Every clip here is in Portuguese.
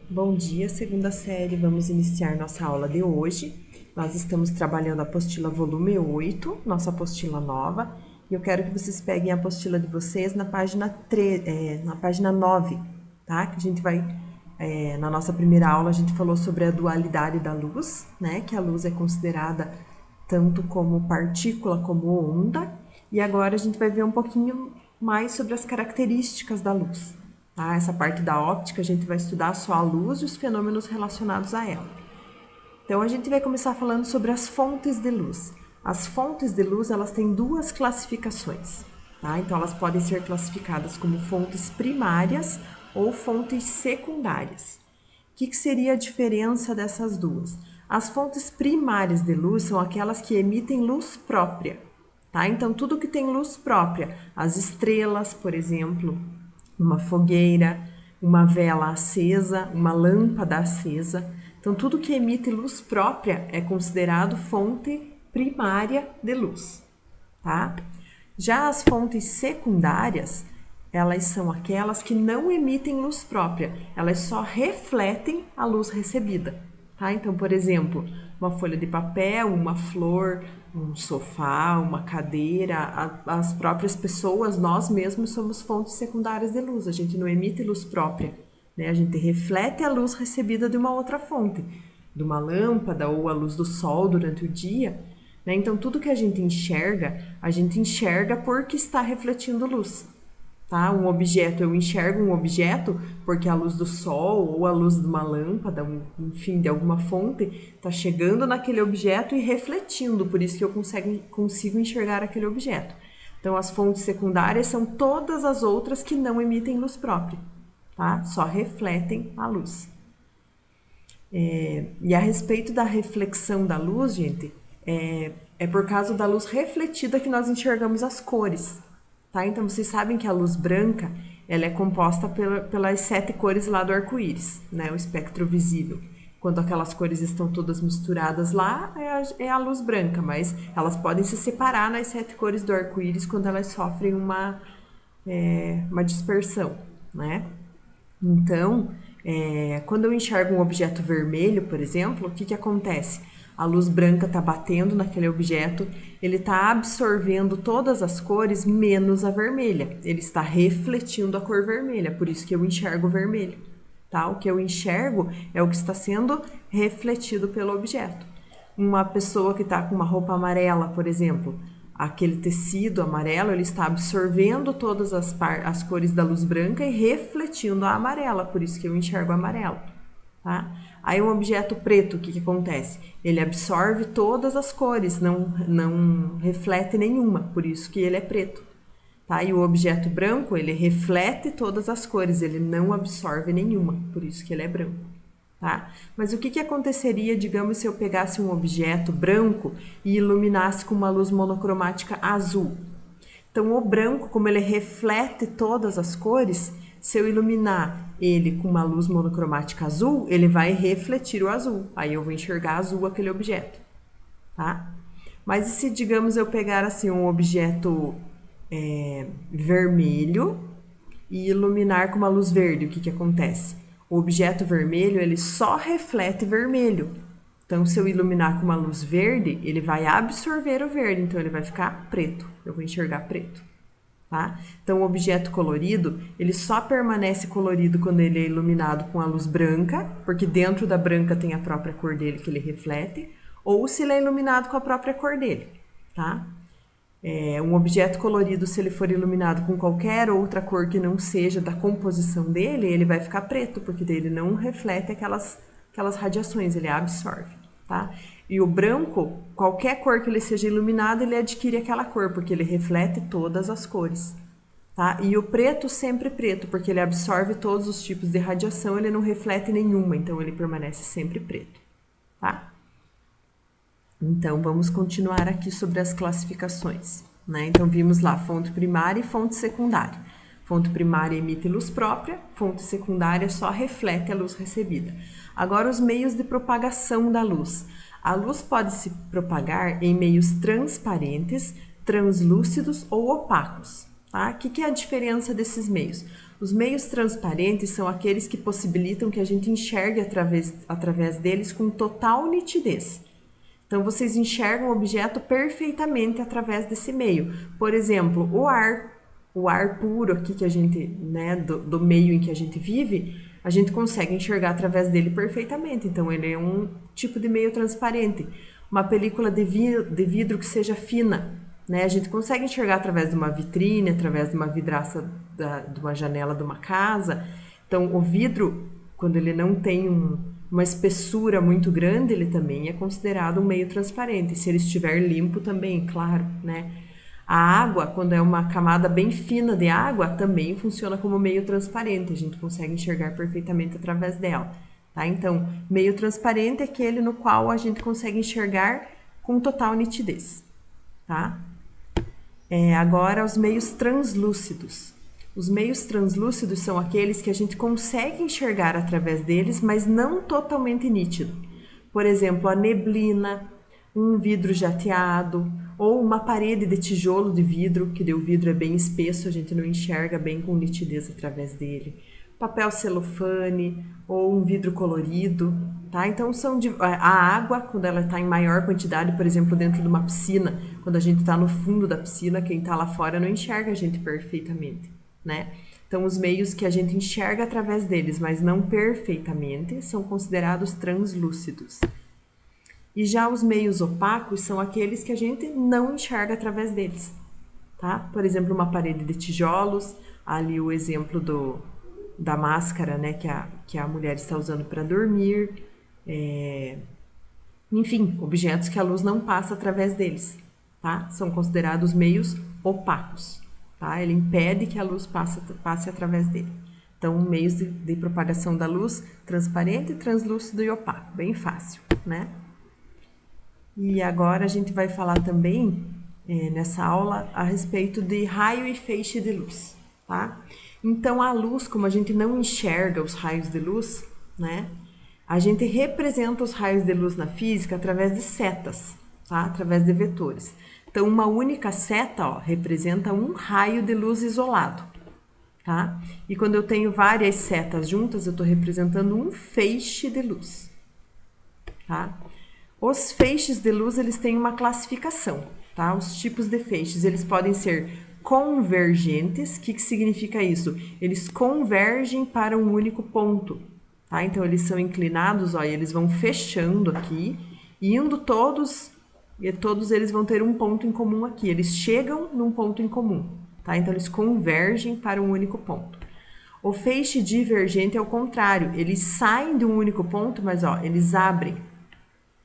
Bom dia, segunda série. Vamos iniciar nossa aula de hoje. Nós estamos trabalhando a apostila volume 8, nossa apostila nova, e eu quero que vocês peguem a apostila de vocês na página 9, tá? Que a gente vai, na nossa primeira aula, a gente falou sobre a dualidade da luz, né? Que a luz é considerada tanto como partícula como onda, e agora a gente vai ver um pouquinho mais sobre as características da luz. Tá? Essa parte da óptica a gente vai estudar só a luz e os fenômenos relacionados a ela. Então a gente vai começar falando sobre as fontes de luz. As fontes de luz elas têm duas classificações. Tá? Então elas podem ser classificadas como fontes primárias ou fontes secundárias. O que seria a diferença dessas duas? As fontes primárias de luz são aquelas que emitem luz própria. Tá? Então tudo que tem luz própria, as estrelas, por exemplo, uma fogueira, uma vela acesa, uma lâmpada acesa. Então, tudo que emite luz própria é considerado fonte primária de luz, tá? Já as fontes secundárias, elas são aquelas que não emitem luz própria, elas só refletem a luz recebida, tá? Então, por exemplo, uma folha de papel, uma flor, um sofá, uma cadeira, as próprias pessoas, nós mesmos somos fontes secundárias de luz, a gente não emite luz própria, né? A gente reflete a luz recebida de uma outra fonte, de uma lâmpada ou a luz do sol durante o dia, né? Então, tudo que a gente enxerga porque está refletindo luz. Tá? Um objeto, eu enxergo um objeto porque a luz do sol ou a luz de uma lâmpada, enfim, de alguma fonte, está chegando naquele objeto e refletindo, por isso que eu consigo enxergar aquele objeto. Então, as fontes secundárias são todas as outras que não emitem luz própria, tá? Só refletem a luz. E a respeito da reflexão da luz, gente, é por causa da luz refletida que nós enxergamos as cores, tá? Então, vocês sabem que a luz branca, ela é composta pelas 7 cores lá do arco-íris, né? O espectro visível. Quando aquelas cores estão todas misturadas lá, é a luz branca, mas elas podem se separar nas 7 cores do arco-íris quando elas sofrem uma dispersão, né? Então, quando eu enxergo um objeto vermelho, por exemplo, o que acontece? A luz branca está batendo naquele objeto, ele está absorvendo todas as cores menos a vermelha. Ele está refletindo a cor vermelha, por isso que eu enxergo vermelho. Tá? O que eu enxergo é o que está sendo refletido pelo objeto. Uma pessoa que está com uma roupa amarela, por exemplo, aquele tecido amarelo, ele está absorvendo todas as cores da luz branca e refletindo a amarela, por isso que eu enxergo amarelo, tá? Aí um objeto preto, o que acontece? Ele absorve todas as cores, não reflete nenhuma, por isso que ele é preto, tá? E o objeto branco, ele reflete todas as cores, ele não absorve nenhuma, por isso que ele é branco. Tá? Mas o que aconteceria, digamos, se eu pegasse um objeto branco e iluminasse com uma luz monocromática azul? Então, o branco, como ele reflete todas as cores, se eu iluminar ele com uma luz monocromática azul, ele vai refletir o azul. Aí eu vou enxergar azul aquele objeto, tá? Mas e se, digamos, eu pegar assim um objeto vermelho e iluminar com uma luz verde, o que acontece? O objeto vermelho, ele só reflete vermelho. Então, se eu iluminar com uma luz verde, ele vai absorver o verde, então ele vai ficar preto. Eu vou enxergar preto, tá? Então, o objeto colorido, ele só permanece colorido quando ele é iluminado com a luz branca, porque dentro da branca tem a própria cor dele que ele reflete, ou se ele é iluminado com a própria cor dele, tá? Um objeto colorido, se ele for iluminado com qualquer outra cor que não seja da composição dele, ele vai ficar preto, porque ele não reflete aquelas radiações, ele absorve, tá? E o branco, qualquer cor que ele seja iluminado, ele adquire aquela cor, porque ele reflete todas as cores, tá? E o preto sempre preto, porque ele absorve todos os tipos de radiação, ele não reflete nenhuma, então ele permanece sempre preto, tá? Então, vamos continuar aqui sobre as classificações, né? Então, vimos lá fonte primária e fonte secundária. Fonte primária emite luz própria, fonte secundária só reflete a luz recebida. Agora, os meios de propagação da luz. A luz pode se propagar em meios transparentes, translúcidos ou opacos. Tá? O que é a diferença desses meios? Os meios transparentes são aqueles que possibilitam que a gente enxergue através deles com total nitidez. Então, vocês enxergam o objeto perfeitamente através desse meio. Por exemplo, o ar puro aqui que a gente, né, do meio em que a gente vive, a gente consegue enxergar através dele perfeitamente. Então, ele é um tipo de meio transparente. Uma película de vidro que seja fina, né? A gente consegue enxergar através de uma vitrine, através de uma vidraça de uma janela de uma casa. Então, o vidro, quando ele não tem uma espessura muito grande, ele também é considerado um meio transparente. Se ele estiver limpo também, claro, né? A água, quando é uma camada bem fina de água, também funciona como meio transparente. A gente consegue enxergar perfeitamente através dela, tá? Então, meio transparente é aquele no qual a gente consegue enxergar com total nitidez, tá? Agora, os meios translúcidos. Os meios translúcidos são aqueles que a gente consegue enxergar através deles, mas não totalmente nítido. Por exemplo, a neblina, um vidro jateado, ou uma parede de tijolo de vidro, que o vidro é bem espesso, a gente não enxerga bem com nitidez através dele. Papel celofane, ou um vidro colorido, tá? Então, a água, quando ela está em maior quantidade, por exemplo, dentro de uma piscina, quando a gente está no fundo da piscina, quem está lá fora não enxerga a gente perfeitamente, né? Então, os meios que a gente enxerga através deles, mas não perfeitamente, são considerados translúcidos. E já os meios opacos são aqueles que a gente não enxerga através deles, tá? Por exemplo, uma parede de tijolos, ali o exemplo da máscara, né, que a mulher está usando para dormir, enfim, objetos que a luz não passa através deles, tá? São considerados meios opacos, tá? Ele impede que a luz passe através dele. Então, meios de propagação da luz: transparente, translúcido e opaco. Bem fácil, né? E agora a gente vai falar também, nessa aula, a respeito de raio e feixe de luz, tá? Então, a luz, como a gente não enxerga os raios de luz, né? A gente representa os raios de luz na física através de setas, tá? Através de vetores. Então, uma única seta, ó, representa um raio de luz isolado, tá? E quando eu tenho várias setas juntas, eu estou representando um feixe de luz, tá? Os feixes de luz, eles têm uma classificação, tá? Os tipos de feixes, eles podem ser convergentes. O que significa isso? Eles convergem para um único ponto, tá? Então, eles são inclinados, ó, e eles vão fechando aqui, indo todos, e todos eles vão ter um ponto em comum aqui. Eles chegam num ponto em comum, tá? Então, eles convergem para um único ponto. O feixe divergente é o contrário. Eles saem de um único ponto, mas, ó, eles abrem,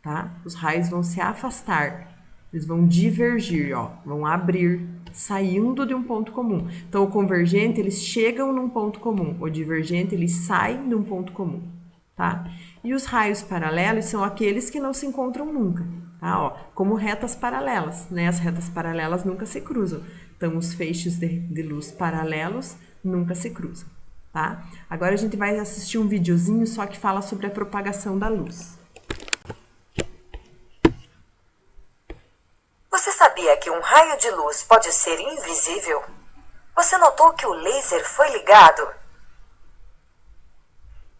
tá? Os raios vão se afastar, eles vão divergir, ó, vão abrir, saindo de um ponto comum. Então, o convergente, eles chegam num ponto comum, o divergente, eles saem de um ponto comum, tá? E os raios paralelos são aqueles que não se encontram nunca, tá? Ó, como retas paralelas, né? As retas paralelas nunca se cruzam. Então, os feixes de luz paralelos nunca se cruzam, tá? Agora a gente vai assistir um videozinho só que fala sobre a propagação da luz. Você sabia que um raio de luz pode ser invisível? Você notou que o laser foi ligado?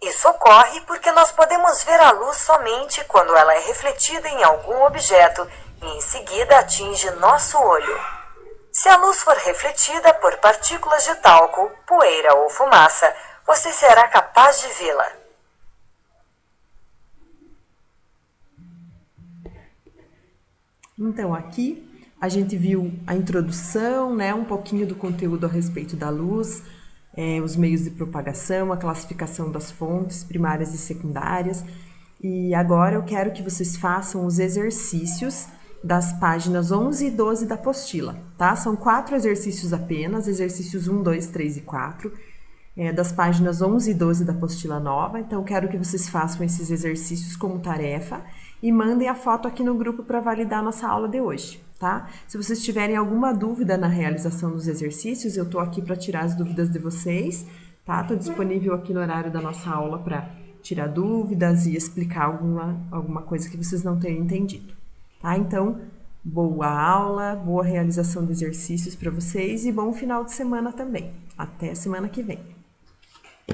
Isso ocorre porque nós podemos ver a luz somente quando ela é refletida em algum objeto e em seguida atinge nosso olho. Se a luz for refletida por partículas de talco, poeira ou fumaça, você será capaz de vê-la. Então, aqui a gente viu a introdução, né, um pouquinho do conteúdo a respeito da luz, os meios de propagação, a classificação das fontes primárias e secundárias. E agora eu quero que vocês façam os exercícios das páginas 11 e 12 da apostila, tá? São 4 exercícios apenas, exercícios 1, 2, 3 e 4, das páginas 11 e 12 da apostila nova. Então, eu quero que vocês façam esses exercícios como tarefa e mandem a foto aqui no grupo para validar a nossa aula de hoje, tá? Se vocês tiverem alguma dúvida na realização dos exercícios, eu tô aqui para tirar as dúvidas de vocês, tá? Tô disponível aqui no horário da nossa aula para tirar dúvidas e explicar alguma coisa que vocês não tenham entendido, tá? Então, boa aula, boa realização de exercícios para vocês e bom final de semana também. Até semana que vem.